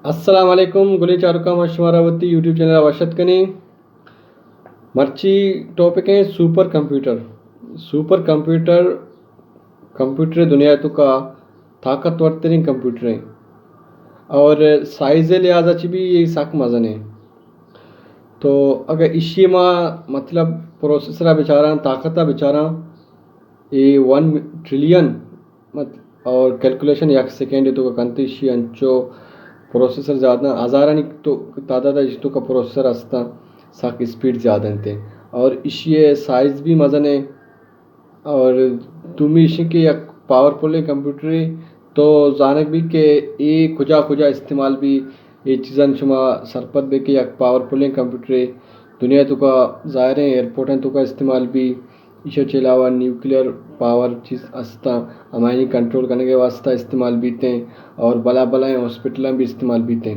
अस्सलाम वालेकुम गुली चारुका मशवरावती यूट्यूब चैनल आवश्यक कनी मर्ची टॉपिक है सुपर कंप्यूटर कंप्यूटर दुनिया तो का ताकतवर तरीन कंप्यूटर है और साइज़ लिहाजा ची भी ये साक मज़न है। तो अगर इसी में मतलब प्रोसेसर बेचारा ताकत बेचारा ये 1 ट्रिलियन मत और कैलकुलेशन एक सेकेंड तो का कंतिशी अंचो प्रोसेसर ज़्यादा हज़ारानी तो तादाद जितो का प्रोसेसर असता साक स्पीड ज़्यादा थे और इसी साइज़ भी मज़न है और तुम्हें इसी के एक पावरफुल कंप्यूटर है तो जानक भी के ये खुजा इस्तेमाल भी ये चीज़ां शुमा सरपत भी के एक पावरफुल कंप्यूटर है दुनिया तो का ज़ाहिर है एयरपोर्ट तो का इस्तेमाल भी इसे के अलावा न्यूक्लियर पावर चीज़ असता हमारी कंट्रोल करने के वास्ता इस्तेमाल भी थे और बला हॉस्पिटल भी इस्तेमाल भी थे।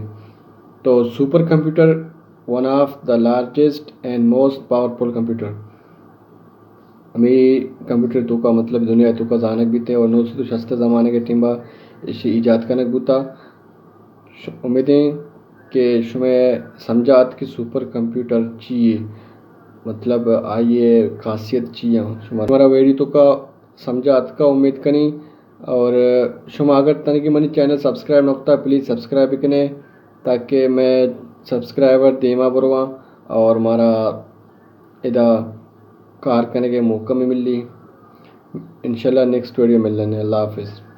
तो super computer one of the largest and most powerful computer हमें कंप्यूटर तो का मतलब दुनिया तो का जानक भी थे और नौ से शस्त्र ज़माने के टीम इसे ईजाद करने बुता उम्मीदें कि शुमें समझात कि सुपर कंप्यूटर चाहिए मतलब आइए खासियत चाहिए हमारा वीडियो तो का समझात का उम्मीद कनी और शुमा अगर तन की मनी चैनल सब्सक्राइब नकता प्लीज़ सब्सक्राइब करें ताकि मैं सब्सक्राइबर देमा बरवा और हमारा इदा कार करने के मौका में मिल ली इंशाल्लाह नेक्स्ट वीडियो मिल लेने। अल्लाह हाफिज़।